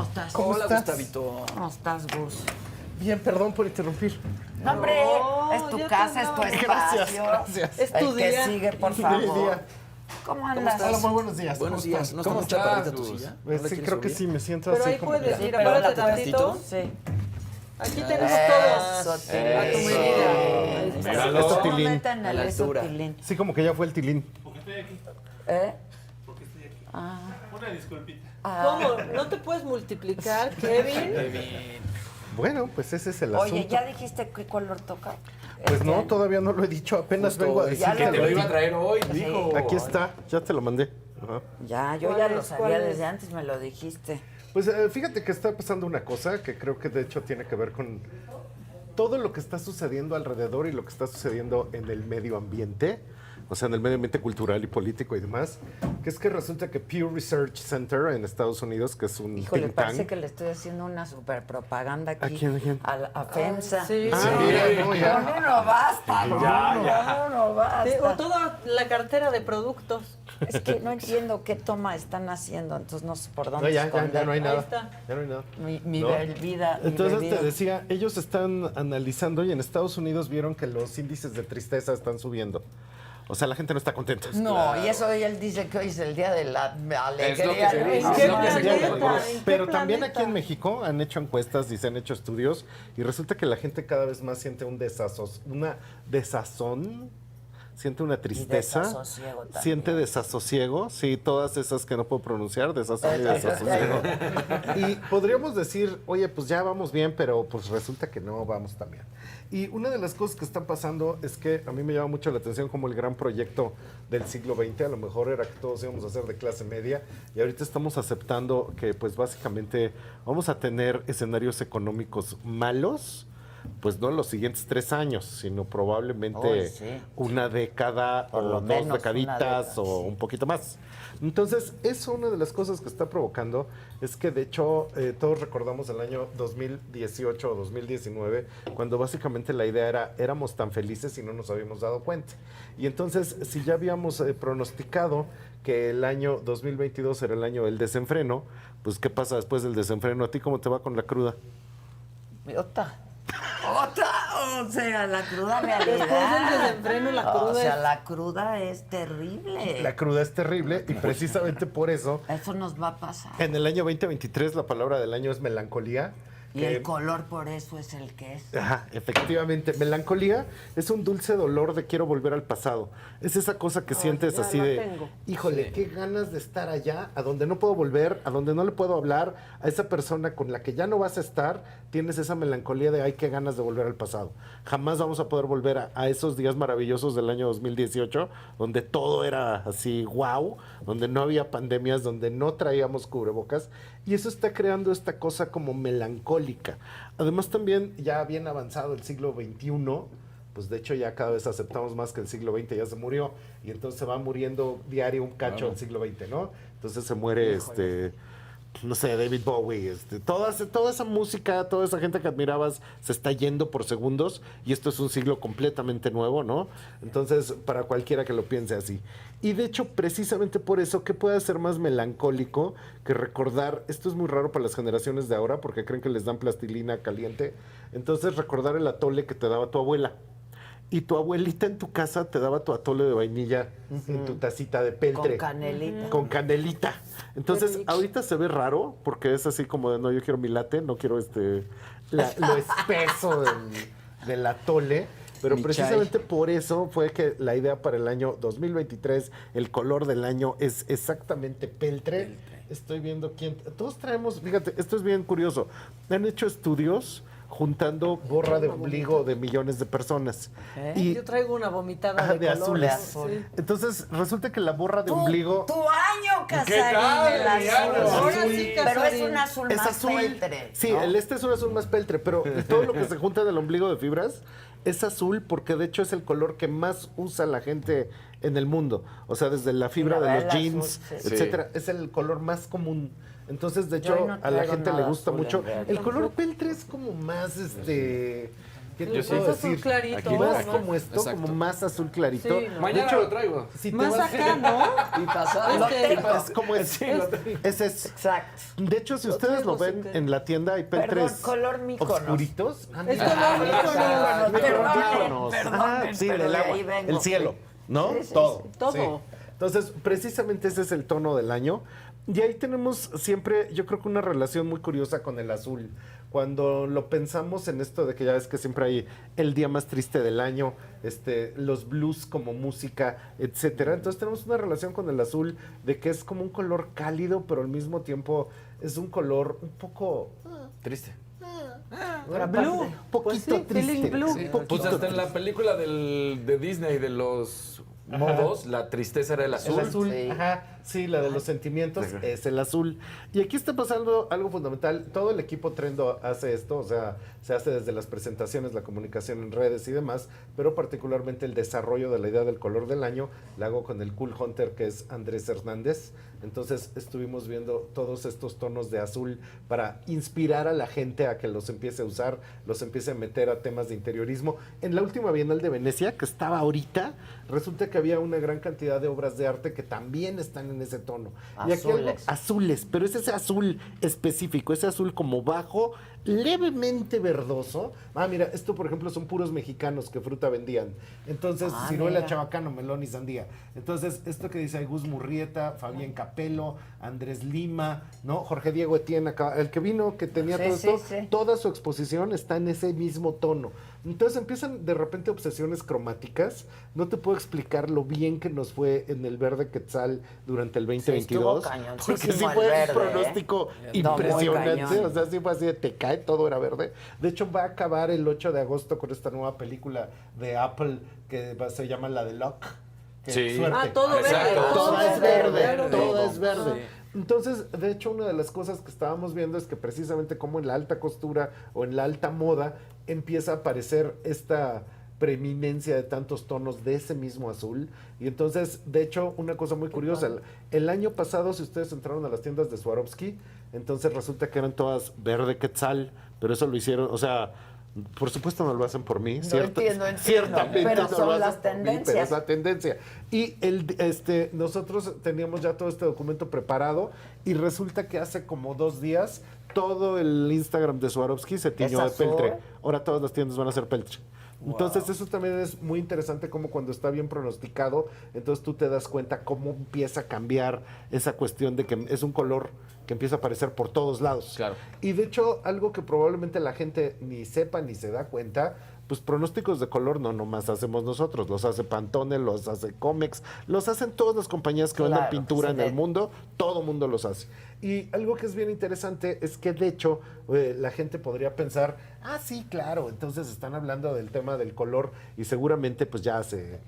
estás? ¿Cómo Hola, estás? Gustavito. ¿Cómo estás, Gus? Bien, perdón por interrumpir. No, hombre, es tu ya casa, es tu te espacio. Gracias. Es tu El que día. sigue, por Mi favor. día. ¿Cómo andas? Hola, muy buenos días. Buenos ¿Cómo días. están? ¿No está ¿Cómo muy estás? chaparrita tu silla? ¿No Pues la sí, quieres creo que subir? sí, me siento Pero así ahí como... puedes Sí, ir, pero apárate háblate tantito. Sí. Aquí tenemos todo. Eso, A tu medida. Ahí está. Míralo. ¿Cómo tilín. meten A el la eso altura. tilín? Sí, como que ya fue el tilín. ¿Eh? Una disculpita. ¿Cómo? ¿No te puedes multiplicar, Kevin? Bueno, pues ese es el Oye, asunto. ¿ya dijiste qué color toca? Pues no, Este, todavía no lo he dicho, apenas Justo vengo a hoy. decir Ya Que te lo lo iba a traer hoy, dijo. Aquí está, ya te lo mandé. Ajá. Ya, yo ¿Cuál ya es? lo sabía ¿Cuál es? desde antes, me lo dijiste. Pues fíjate que está pasando una cosa que creo que de hecho tiene que ver con todo lo que está sucediendo alrededor y lo que está sucediendo en el medio ambiente, o sea, en el medio ambiente cultural y político y demás, que es que resulta que Pew Research Center en Estados Unidos, que es un Híjole, think parece tank, que le estoy haciendo una super propaganda aquí. ¿A quién? A FEMSA. Sí. mira, no, ya. Con uno basta, con uno Sí, o basta. toda la cartera de productos. Es que no entiendo qué toma están haciendo, entonces no sé por No, dónde ya esconder no hay nada. está. Ya no hay nada. mi ¿No? vida. mi Entonces bebida. te decía, ellos están analizando y en Estados Unidos vieron que los índices de tristeza están subiendo. O sea, la gente no está contenta. No, y eso él dice que hoy es el día de la alegría. Es lo que se dice, ¿no? es Sí, lo que se planeta? dice. ¿En qué Pero también planeta? aquí en México han hecho encuestas y se han hecho estudios y resulta que la gente cada vez más siente una desazón, siente una tristeza, desasosiego también. siente desasosiego, sí, todas esas que no puedo pronunciar, desazón y desasosiego. Y podríamos decir, oye, pues ya vamos bien, pero pues resulta que no vamos tan bien. Y una de las cosas que están pasando es que a mí me llama mucho la atención como el gran proyecto del siglo XX, a lo mejor era que todos íbamos a ser de clase media y ahorita estamos aceptando que pues básicamente vamos a tener escenarios económicos malos, pues no en los siguientes 3 años, sino probablemente Uy, sí. una década Por o lo 2 menos una decaditas década, o sí. un poquito más. Entonces, eso una de las cosas que está provocando es que de hecho todos recordamos el año 2018 o 2019, cuando básicamente la idea era, éramos tan felices y no nos habíamos dado cuenta. Y entonces, si ya habíamos pronosticado que el año 2022 era el año del desenfreno, pues ¿qué pasa después del desenfreno? ¿A ti cómo te va con la cruda? Otra, o sea, la cruda Después del realidad. desenfreno, la O cruda sea, es... la cruda es terrible. La cruda es terrible y precisamente por eso, Eso nos va a pasar. en el año 2023 la palabra del año es melancolía. Y que- el color por eso es el que es. Ajá, efectivamente. Melancolía es un dulce dolor de quiero volver al pasado. Es esa cosa que sientes ya así la de, tengo. híjole, qué ganas de estar allá, a donde no puedo volver, a donde no le puedo hablar, a esa persona con la que ya no vas a estar, tienes esa melancolía de, ay, qué ganas de volver al pasado. Jamás vamos a poder volver a esos días maravillosos del año 2018, donde todo era así, wow, donde no había pandemias, donde no traíamos cubrebocas, y eso está creando esta cosa como melancólica. Además también ya bien avanzado el siglo XXI, pues de hecho ya cada vez aceptamos más que el siglo XX ya se murió, y entonces se va muriendo diario un cacho del siglo XX, ¿no? Entonces se muere no sé, David Bowie, toda esa música, toda esa gente que admirabas se está yendo por segundos y esto es un siglo completamente nuevo, ¿no? Entonces, para cualquiera que lo piense así. Y de hecho, precisamente por eso, ¿qué puede ser más melancólico que recordar? Esto es muy raro para las generaciones de ahora porque creen que les dan plastilina caliente. Entonces, recordar el atole que te daba tu abuela. Y tu abuelita en tu casa te daba tu atole de vainilla en tu tacita de peltre. Con canelita. Con canelita. Entonces, ahorita se ve raro porque es así como de, no, yo quiero mi latte, no quiero lo espeso del atole. Pero Mi precisamente por eso fue que la idea para el año 2023, el color del año es exactamente peltre. Estoy viendo quién. Todos traemos, fíjate, esto es bien curioso. Han hecho estudios juntando borra de ombligo de millones de personas. Y Yo traigo una vomitada ajá, de, de colores. azules. Sí. Entonces, resulta que la borra de ombligo Tu año, tal, Casarín, el Adriano? azul. Ahora sí, Pero es Casarín. un azul es más azul. peltre, Sí, ¿no? es un azul más peltre, pero todo lo que se junta del ombligo de fibras es azul porque de hecho es el color que más usa la gente en el mundo. O sea, desde la fibra la de los vela jeans, azul, sí. etcétera, es el color más común. Entonces, de Yo hecho, no a la traigo gente le nada gusta azul, mucho. en realidad. El color peltre es como más ¿Qué te Les puedo gusta azul decir? clarito. Aquí, Más aquí. como esto, Exacto. como más azul clarito. Sí, no. De Mañana hecho, lo traigo. si te Más vas- acá, ¿no? Y pasado. Lo Este- tengo. Es como es. Sí, lo traigo. Ese es. Exacto. De hecho, si Lo ustedes lo traigo, ven sí, en la tienda, hay peltres color Míconos. oscuritos. Es color Míconos. Míconos. Perdonen, Sí, pero del de agua, ahí vengo. el cielo, ¿no? Sí, sí, todo. sí. Todo. Sí. Entonces, precisamente ese es el tono del año. Y ahí tenemos siempre, yo creo que una relación muy curiosa con el azul. Cuando lo pensamos en esto de que ya ves que siempre hay el día más triste del año, los blues como música, etcétera. Entonces tenemos una relación con el azul de que es como un color cálido, pero al mismo tiempo es un color un poco Triste. Blue. un poquito Pues sí, triste. feeling blue. Sí, Pues poquito hasta en la triste. película de Disney de los modos, la tristeza era el azul. El azul, Sí. ajá, sí, la de los sentimientos Ajá. es el azul. Y aquí está pasando algo fundamental. Todo el equipo Trendo hace esto, o sea, se hace desde las presentaciones, la comunicación en redes y demás, pero particularmente el desarrollo de la idea del color del año la hago con el Cool Hunter, que es Andrés Hernández. Entonces estuvimos viendo todos estos tonos de azul para inspirar a la gente a que los empiece a usar, los empiece a meter a temas de interiorismo. En la última Bienal de Venecia, que estaba ahorita, resulta que había una gran cantidad de obras de arte que también están en ese tono. Y aquí algo- Azules. azules, pero es ese azul específico, ese azul como bajo, levemente verdoso. Ah, mira, esto por ejemplo son puros mexicanos que fruta vendían. Entonces, Ah, ciruela, mira. chabacano, melón y sandía. Entonces, esto que dice Gus Murrieta, Fabián Capelo, Andrés Lima, ¿no? Jorge Diego Etienne, acá, el que vino, que tenía Sí, todo sí, esto, sí. toda su exposición está en ese mismo tono. Entonces empiezan de repente obsesiones cromáticas. No te puedo explicar lo bien que nos fue en el verde Quetzal durante el 2022. estuvo cañoncísimo porque sí el fue verde, un pronóstico No, muy impresionante. cañón. O sea, sí fue así de te cae, todo era verde. De hecho, va a acabar el 8 de agosto con esta nueva película de Apple se llama la de Lock. que Sí. suerte. Ah, todo verde. Exacto. Todo es verde, ya lo todo vi. es verde. Sí. Entonces, de hecho, una de las cosas que estábamos viendo es que precisamente como en la alta costura o en la alta moda empieza a aparecer esta preeminencia de tantos tonos de ese mismo azul. Y entonces, de hecho, una cosa muy curiosa, el año pasado, si ustedes entraron a las tiendas de Swarovski, entonces resulta que eran todas verde quetzal, pero eso lo hicieron, o sea, por supuesto no lo hacen por mí, entiendo, ciertamente pero no son lo hacen las por mí, pero tendencias. es la tendencia. Y nosotros teníamos ya todo este documento preparado y resulta que hace como 2 días todo el Instagram de Swarovski se tiñó de azul? peltre. Ahora todas las tiendas van a ser peltre. Entonces eso también es muy interesante como cuando está bien pronosticado, entonces tú te das cuenta cómo empieza a cambiar esa cuestión de que es un color que empieza a aparecer por todos lados. Claro. Y de hecho, algo que probablemente la gente ni sepa ni se da cuenta, pues pronósticos de color no nomás hacemos nosotros, los hace Pantone, los hace Comex, los hacen todas las compañías que venden Claro, pintura sí, en el mundo, todo mundo los hace. Y algo que es bien interesante es que de hecho la gente podría pensar, ah, sí, claro, entonces están hablando del tema del color y seguramente pues ya se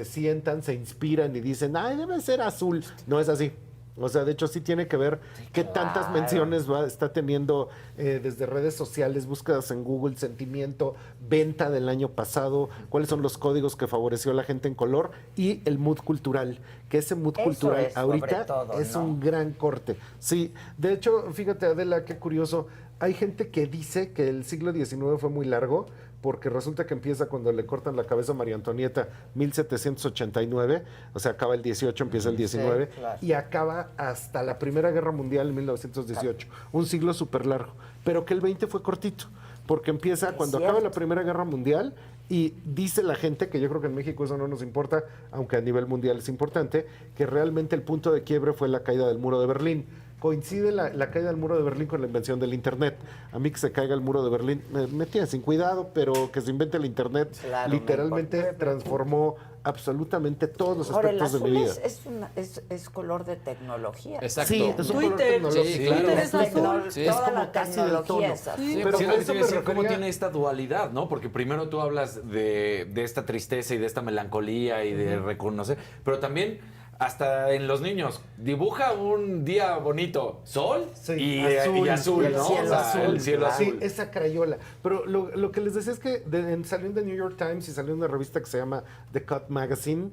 sientan, se inspiran y dicen, ay, debe ser azul. No es así. O sea, de hecho sí tiene que ver qué tantas menciones está teniendo desde redes sociales, búsquedas en Google, sentimiento, venta del año pasado, cuáles son los códigos que favoreció a la gente en color y el mood cultural, que ese mood Eso cultural es, sobre ahorita todo, es ¿no? un gran corte. Sí, de hecho, fíjate Adela, qué curioso, hay gente que dice que el siglo XIX fue muy largo, porque resulta que empieza cuando le cortan la cabeza a María Antonieta, 1789, o sea, acaba el 18, empieza el 19, claro. y acaba hasta la Primera Guerra Mundial en 1918, un siglo súper largo, pero que el 20 fue cortito, porque empieza Es cuando cierto. acaba la Primera Guerra Mundial y dice la gente, que yo creo que en México eso no nos importa, aunque a nivel mundial es importante, que realmente el punto de quiebre fue la caída del muro de Berlín. Coincide la caída del muro de Berlín con la invención del Internet. A mí que se caiga el muro de Berlín me tiene sin cuidado, pero que se invente el Internet Claro, literalmente transformó absolutamente todos los Ahora, el aspectos de mi azul vida. es color de tecnología. Exacto. Sí, es un color Twitter. tecnológico. Sí, claro. Twitter es azul. Sí. Toda Es como la casi del tecnología tono. es azul. Sí. Pero Sí, a lo que eso te me iba a decir, cómo refería. tiene esta dualidad, ¿no? Porque primero tú hablas de esta tristeza y de esta melancolía y de reconocer, pero también hasta en los niños, dibuja un día bonito, sol Sí, y azul, el ¿no? cielo O sea, azul, el cielo claro. azul. Sí, esa crayola. Pero lo que les decía es que salió en The New York Times y salió en una revista que se llama The Cut Magazine,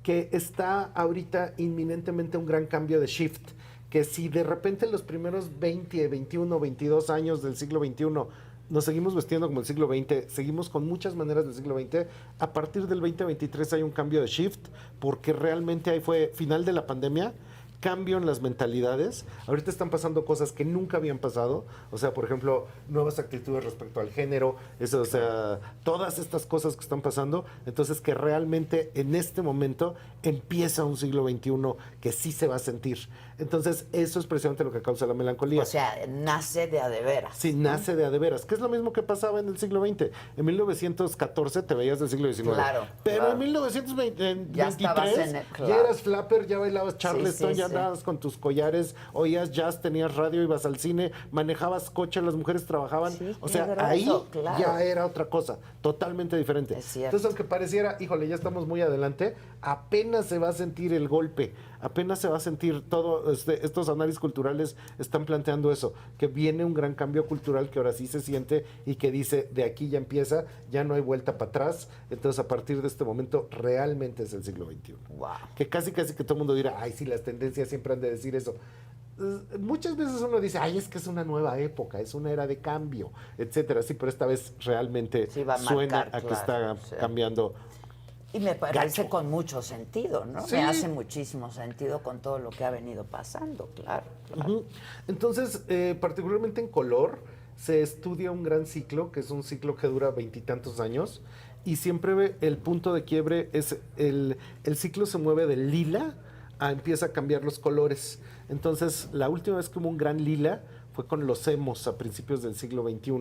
que está ahorita inminentemente un gran cambio de shift. Que si de repente en los primeros 20, 21, 22 años del siglo XXI nos seguimos vestiendo como el siglo XX, seguimos con muchas maneras del siglo XX. A partir del 2023 hay un cambio de shift, porque realmente ahí fue final de la pandemia, cambio en las mentalidades. Ahorita están pasando cosas que nunca habían pasado. O sea, por ejemplo, nuevas actitudes respecto al género. Eso, o sea, todas estas cosas que están pasando. Entonces, que realmente en este momento empieza un siglo XXI que sí se va a sentir. Entonces, eso es precisamente lo que causa la melancolía. O sea, nace de a de veras. Sí, nace de a de veras, que es lo mismo que pasaba en el siglo XX. En 1914 te veías del siglo XIX. Claro, Pero claro. en 1923 Ya estabas en el- ya claro. eras flapper, ya bailabas Charleston, Sí, ya sí. andabas con tus collares, oías jazz, tenías radio, ibas al cine, manejabas coche, las mujeres trabajaban. Sí, O sea, qué groso, ahí claro. ya era otra cosa, totalmente diferente. Es cierto. Entonces, aunque pareciera, híjole, ya estamos muy adelante, apenas se va a sentir el golpe, apenas se va a sentir todo. Estos análisis culturales están planteando eso, que viene un gran cambio cultural que ahora sí se siente y que dice, de aquí ya empieza, ya no hay vuelta para atrás. Entonces, a partir de este momento, realmente es el siglo XXI. Wow. Que casi que todo el mundo dirá, ay, sí, las tendencias siempre han de decir eso. Muchas veces uno dice, ay, es que es una nueva época, es una era de cambio, etcétera. Sí, pero esta vez realmente Sí va a suena marcar, a que claro, está sí. cambiando. Y me parece Gacho. con mucho sentido, ¿no? Sí. Me hace muchísimo sentido con todo lo que ha venido pasando, claro. Claro. Ujú. Entonces, particularmente en color, se estudia un gran ciclo, que es un ciclo que dura 20 y tantos años, y siempre el punto de quiebre es el ciclo se mueve del lila empieza a cambiar los colores. Entonces, la última vez que hubo un gran lila fue con los emos a principios del siglo XXI.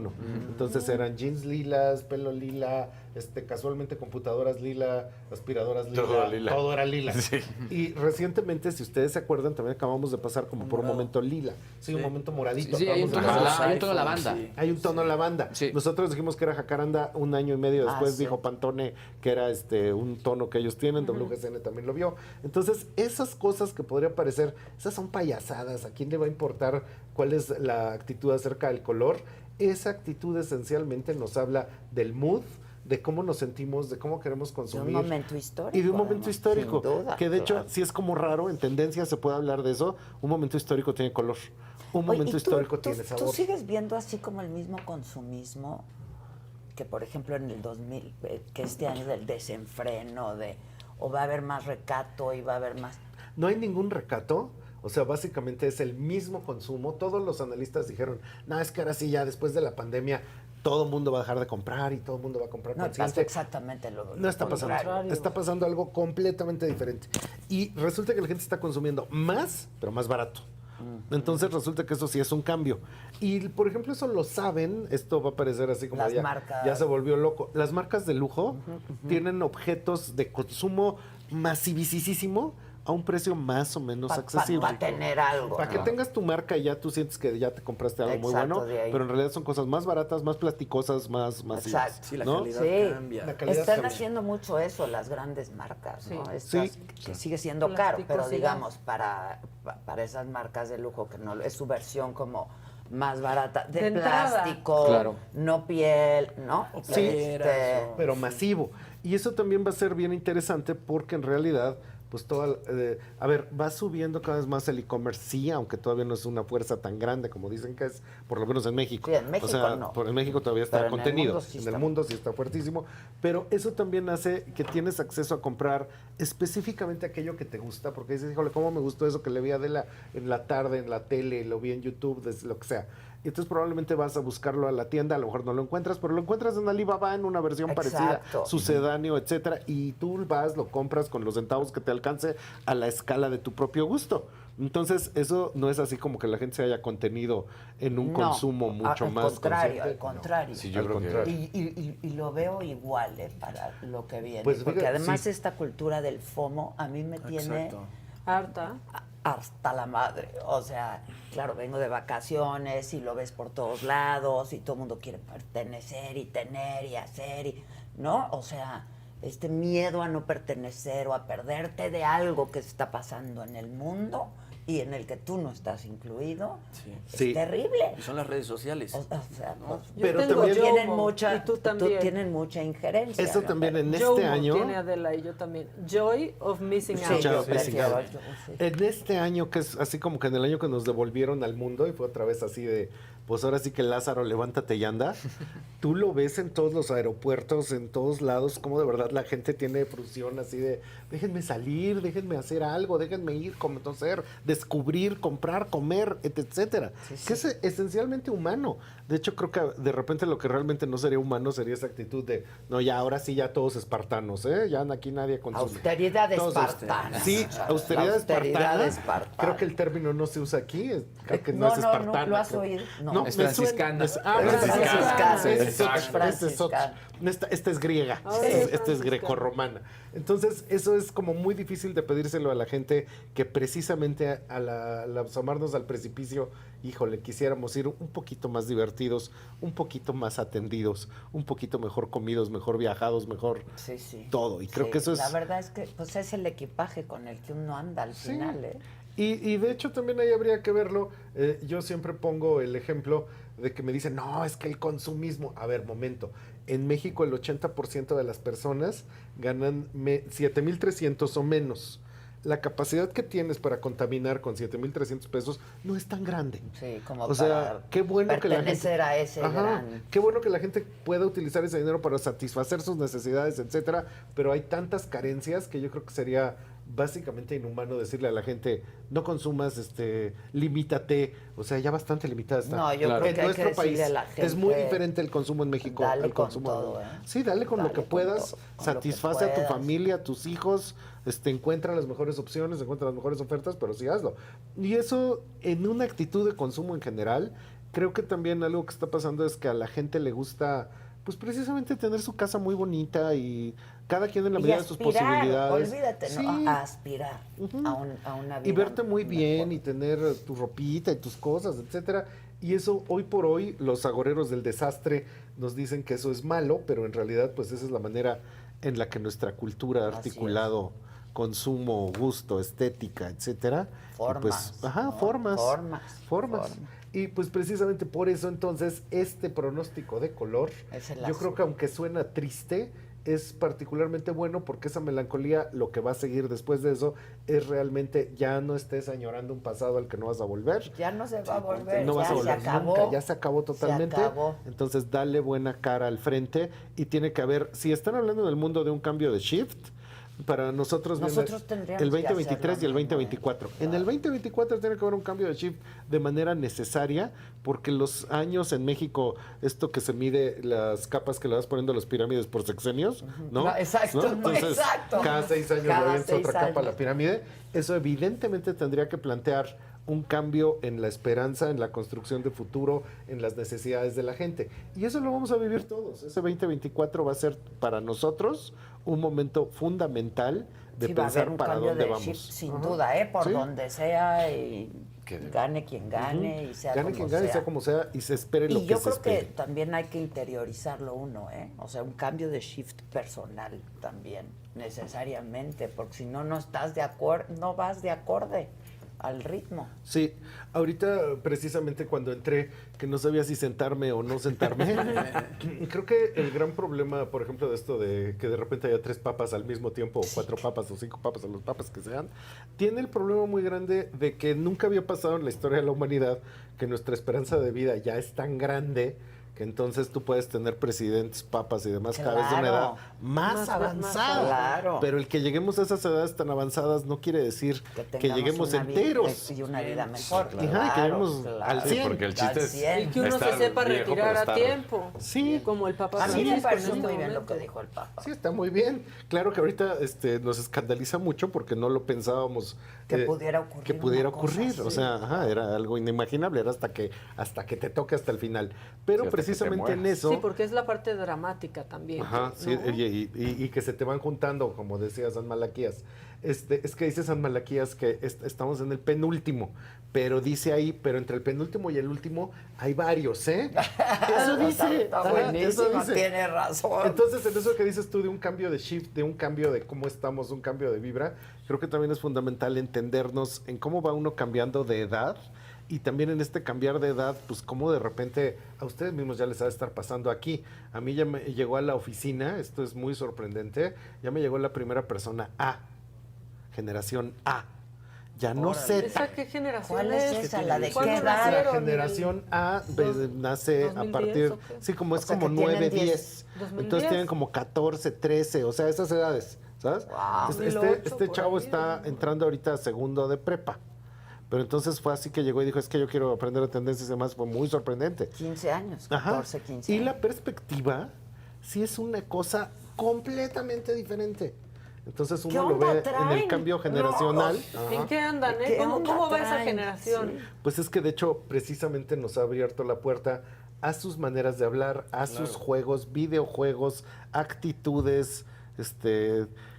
Entonces eran jeans lilas, pelo lila, casualmente computadoras lila, aspiradoras lila, Todo lila. todo era lila. Sí. Y recientemente, si ustedes se acuerdan, también acabamos de pasar como por un momento lila. Sí, un momento moradito. Sí, hay un tono, Acabamos de pasar. hay un tono lavanda. Sí. Hay un tono lavanda. Sí. Nosotros dijimos que era jacaranda un año y medio después, sí. dijo Pantone que era un tono que ellos tienen, WGCN también lo vio. Entonces, esas cosas que podría parecer, esas son payasadas, ¿a quién le va a importar cuál es la actitud acerca del color? Esa actitud esencialmente nos habla del mood, de cómo nos sentimos, de cómo queremos De consumir. un momento histórico. Y de un momento además, histórico, sin duda, que de hecho, claro. si es como raro, en tendencia se puede hablar de eso, un momento histórico tiene color, un Oye, momento ¿y tú- histórico tú- tiene sabor. ¿Tú sigues viendo así como el mismo consumismo que, por ejemplo, en el 2000, que este año del desenfreno, o va a haber más recato y va a haber más... No hay ningún recato, o sea, básicamente es el mismo consumo. Todos los analistas dijeron, no, es que ahora sí, ya después de la pandemia, todo el mundo va a dejar de comprar y todo el mundo va a comprar No, pasó consciente. exactamente lo No está pasando. contrario. Está pasando algo completamente diferente. Y resulta que la gente está consumiendo más, pero más barato. Entonces resulta que eso sí es un cambio. Y, por ejemplo, eso lo saben, esto va a parecer así como Las ya, marcas. ya se volvió loco. Las marcas de lujo tienen objetos de consumo masivísimo a un precio más o menos accesible. Para tener algo. Para que ¿no? tengas tu marca y ya tú sientes que ya te compraste algo muy Exacto, bueno, de ahí. pero en realidad son cosas más baratas, más platicosas, más masivas. Exacto. Sí, la ¿no? calidad Sí. cambia. La calidad Están cambia. haciendo mucho eso las grandes marcas, ¿no? Sí. Estas, Sí. que sigue siendo caro, pero Plasticosidad. digamos, para esas marcas de lujo, que no es su versión como más barata, de, De entrada. plástico, Claro. no piel, ¿no? Sí, pero sí. masivo. Y eso también va a ser bien interesante porque en realidad, pues va subiendo cada vez más el e-commerce, sí, aunque todavía no es una fuerza tan grande como dicen que es, por lo menos en México. Sí, en México o sea, no. en México todavía está Pero en el contenido. mundo sí En está. el mundo sí está fuertísimo. Pero eso también hace que tienes acceso a comprar específicamente aquello que te gusta, porque dices, híjole, ¿cómo me gustó eso que le vi a Adela en la tarde, en la tele, lo vi en YouTube, lo que sea? Y entonces probablemente vas a buscarlo a la tienda, a lo mejor no lo encuentras, pero lo encuentras en Alibaba en una versión parecida, Exacto. sucedáneo, etcétera, y tú vas, lo compras con los centavos que te alcance a la escala de tu propio gusto. Entonces, eso no es así como que la gente se haya contenido en un No, consumo mucho al más contrario, consciente. al contrario. Sí, yo Al creo que... contrario. Y lo veo igual para lo que viene, Pues, porque fíjate, además sí. esta cultura del FOMO a mí me tiene Exacto. Harta. hasta la madre. O sea, claro, vengo de vacaciones y lo ves por todos lados y todo el mundo quiere pertenecer y tener y hacer, ¿no? O sea, este miedo a no pertenecer o a perderte de algo que está pasando en el mundo y en el que tú no estás incluido, Sí. es Sí. terrible. Y son las redes sociales. O sea, pues, Yo Pero tengo también- Yomo, tienen mucha, y tú también. tienen mucha injerencia. Eso ¿no? también en este Yomo año... tiene Adela y yo también. Joy of Missing Sí, Out. Chao, yo missing prefiero out. yo, sí. En este año, que es así como que en el año que nos devolvieron al mundo, y fue otra vez así de pues ahora sí que Lázaro, levántate y anda. Tú lo ves en todos los aeropuertos, en todos lados, como de verdad la gente tiene frustración así de, déjenme salir, déjenme hacer algo, déjenme ir, conocer, descubrir, comprar, comer, etcétera. Que es esencialmente humano. De hecho, creo que de repente lo que realmente no sería humano sería esa actitud de, no, ya ahora sí ya todos espartanos, ¿eh? Ya aquí nadie consume. Austeridad Todos, espartana. Sí, austeridad Austeridad espartana. espartana. Creo que el término no se usa aquí, creo que no, es no, espartana. ¿lo has oído? No. Es me franciscana. suena- Franciscana. Ese es otro, Franciscana. ese es otro. Esta es griega, Ah, esta es franciscana. grecorromana. Entonces, eso es como muy difícil de pedírselo a la gente que precisamente al asomarnos al precipicio, híjole, quisiéramos ir un poquito más divertidos, un poquito más atendidos, un poquito mejor comidos, mejor viajados, mejor Sí, sí. todo. Y creo Sí, que eso es... La verdad es que pues es el equipaje con el que uno anda al Sí. final, ¿eh? Y de hecho también ahí habría que verlo. Yo siempre pongo el ejemplo de que me dicen, no, es que el consumismo. A ver, momento. En México el 80% de las personas ganan 7,300 o menos. La capacidad que tienes para contaminar con 7,300 pesos no es tan grande. Sí, como O sea, qué bueno que la gente... pertenecer a ese Ajá, gran... qué bueno que la gente pueda utilizar ese dinero para satisfacer sus necesidades, etcétera, pero hay tantas carencias que yo creo que sería básicamente inhumano decirle a la gente, no consumas, limítate, o sea, ya bastante limitada está. No, yo Claro. creo En que hay nuestro que decirle país a la gente... es muy diferente el consumo en México Dale al con consumo todo, en- ¿eh? Sí, dale con lo Dale que con puedas, todo, con lo que satisface a tu puedas. familia, a tus hijos, encuentra las mejores opciones, encuentra las mejores ofertas, pero sí hazlo. Y eso en una actitud de consumo en general, creo que también algo que está pasando es que a la gente le gusta, pues precisamente tener su casa muy bonita y cada quien en la Y medida de sus aspirar, posibilidades. olvídate, Sí. ¿no? A aspirar Ujú. a una vida Y verte muy bien mejor. y tener tu ropita y tus cosas, etcétera. Y eso hoy por hoy los agoreros del desastre nos dicen que eso es malo, pero en realidad pues esa es la manera en la que nuestra cultura ha Así articulado consumo, gusto, estética, etcétera. Y Formas, pues, ajá, ¿no? formas. Formas. Y pues precisamente por eso entonces este pronóstico de color, Es el yo azul. creo que aunque suena triste, es particularmente bueno porque esa melancolía, lo que va a seguir después de eso, es realmente ya no estés añorando un pasado al que no vas a volver. Ya no se va a volver, No vas ya a volver se acabó. nunca, ya se acabó totalmente. Se acabó. Entonces dale buena cara al frente y tiene que haber, si están hablando del mundo de un cambio de shift, para nosotros, viene Nosotros tendríamos el que hacer 2023 y el lo mismo, 2024. En claro. el 2024 tiene que haber un cambio de shift de manera necesaria porque los años en México, esto que se mide las capas que le vas poniendo a las pirámides por sexenios, ¿no? No, exacto, Entonces, exacto. cada 6 años Cada le avientas 6 otra capa a la años. pirámide. Eso evidentemente tendría que plantear un cambio en la esperanza, en la construcción de futuro, en las necesidades de la gente. Y eso lo vamos a vivir todos. Ese 2024 va a ser para nosotros un momento fundamental de Sí, va a haber pensar un para cambio dónde de vamos. shift, sin Ajá. duda, por Sí. donde sea y Que- gane quien gane y sea Gane como quien gane, sea. sea como sea, y se espere lo Y que yo se creo que espere. también hay que interiorizarlo uno, ¿eh? O sea, un cambio de shift personal también, necesariamente, porque si no, no estás de acuerdo, no vas de acorde al ritmo. Sí, ahorita precisamente cuando entré, que no sabía si sentarme o no sentarme, creo que el gran problema, por ejemplo, de esto de que de repente haya 3 papas al mismo tiempo, o 4 papas o 5 papas, o los papas que sean, tiene el problema muy grande de que nunca había pasado en la historia de la humanidad que nuestra esperanza de vida ya es tan grande que entonces tú puedes tener presidentes, papas y demás cada vez de una edad Claro. más Más avanzada. Claro. Pero el que lleguemos a esas edades tan avanzadas no quiere decir que tengamos lleguemos una vida- enteros. y una vida mejor. claro. Ajá, que lleguemos al Sí, 100. porque el chiste Al es 100. Y que uno se estar sepa viejo, retirar pero a estar- tiempo. Sí. Como el Papa A mí me Francisco en pareció este muy bien lo momento. que dijo el Papa. Sí, está muy bien. Claro que ahorita nos escandaliza mucho porque no lo pensábamos Que pudiera ocurrir Que pudiera una cosa ocurrir. así. O sea, ajá, era algo inimaginable, era hasta que te toque hasta el final. Pero Sí, hasta que te precisamente en mueras. eso. Sí, porque es la parte dramática también. Ajá, ¿no? sí, y que se te van juntando, como decía San Malaquías. Es que dice San Malaquías que estamos en el penúltimo, pero dice ahí, pero entre el penúltimo y el último hay varios, ¿eh? Eso dice. Está ajá, buenísimo, eso dice. tiene razón. Entonces, en eso que dices tú de un cambio de shift, de un cambio de cómo estamos, un cambio de vibra, creo que también es fundamental entendernos en cómo va uno cambiando de edad y también en este cambiar de edad, pues cómo de repente a ustedes mismos ya les ha de estar pasando aquí. A mí ya me llegó a la oficina, esto es muy sorprendente, ya me llegó la primera persona A, generación A. Ya no Z. ¿Esa qué generación ¿Cuál es esa? ¿La de ¿Cuándo qué edad? nacieron? La generación A nace a 2010 partir, o qué? sí, como es O sea, como que tienen 9, 10. 10. 2010. Entonces tienen como 14, 13, o sea, esas edades, ¿sabes? Wow. Este, 2008 este por chavo ahí, está ¿no? entrando ahorita a segundo de prepa. Pero entonces fue así que llegó y dijo, es que yo quiero aprender de tendencias y demás. Fue muy sorprendente. 15 años, Ajá. 14, 15 Y años. la perspectiva sí es una cosa completamente diferente. Entonces ¿Qué uno lo onda ve en traen? el cambio generacional. ¿En qué andan, ¿Qué ¿Cómo, onda cómo va esa traen? generación? Sí. Pues es que de hecho precisamente nos ha abierto la puerta a sus maneras de hablar, a sus juegos, videojuegos, actitudes,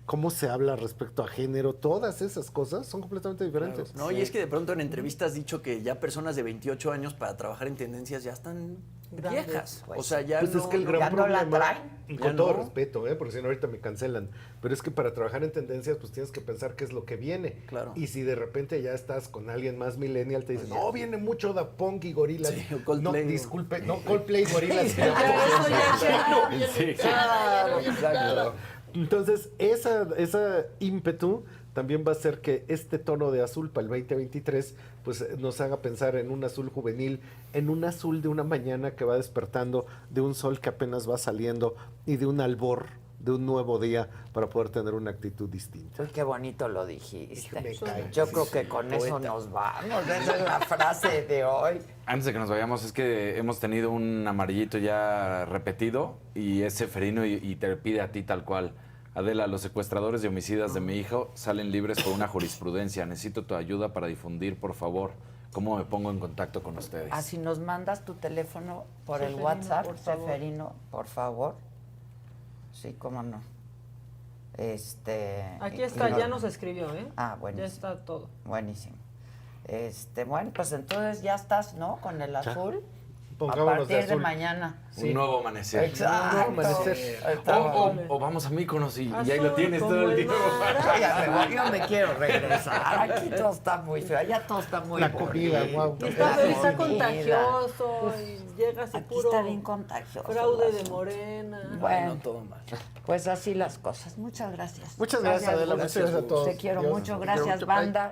cómo se habla respecto a género, todas esas cosas son completamente diferentes. No, y es que de pronto en entrevistas has dicho que ya personas de 28 años para trabajar en tendencias ya están Grandes. viejas. Pues o sea, ya Pues no, es que el no- gran ya no la problema, traen. y Ya con todo no. respeto, porque si no ahorita me cancelan, pero es que para trabajar en tendencias pues tienes que pensar qué es lo que viene. Claro. Y si de repente ya estás con alguien más millennial, te dicen, no, viene mucho Daft Punk y Gorillaz. Sí, o Coldplay. No, disculpe, no, Coldplay y Gorillaz. Ya, eso ya Sí. Claro, exacto. Entonces, esa ímpetu también va a hacer que este tono de azul para el 2023 pues nos haga pensar en un azul juvenil, en un azul de una mañana que va despertando, de un sol que apenas va saliendo y de un albor de un nuevo día para poder tener una actitud distinta. Uy, qué bonito lo dijiste. Me cae. Yo creo que con eso nos vamos. Esa es la frase de hoy. Antes de que nos vayamos, es que hemos tenido un amarillito ya repetido y es Seferino y te pide a ti tal cual. Adela, los secuestradores y homicidas de mi hijo salen libres por una jurisprudencia. Necesito tu ayuda para difundir, por favor. ¿Cómo me pongo en contacto con ustedes? Así nos mandas tu teléfono por el Seferino, WhatsApp, por favor. Seferino, por favor. Sí, cómo no. Aquí y está, no- ya nos escribió, ¿eh? Ah, Ya buenísimo. está todo. Buenísimo. Bueno, pues entonces ya estás, ¿no? Con el azul. A Pongámonos de partir de azul. mañana. Un nuevo amanecer. Exacto. Un nuevo amanecer. O vamos a Míconos y ahí lo Azul tienes como todo el el tiempo. mar. Ya me voy, yo me quiero regresar. Aquí todo está muy feo, allá todo está muy La comida, bonito. guau. Y está, La está comida. contagioso y llega así Aquí puro está bien contagioso. fraude el de asunto. Morena. Bueno, no, todo mal. pues así las cosas. Muchas gracias. Muchas gracias, Adela. Muchas gracias a todos. Te quiero Dios, mucho. te quiero Gracias, mucho. Bye. banda.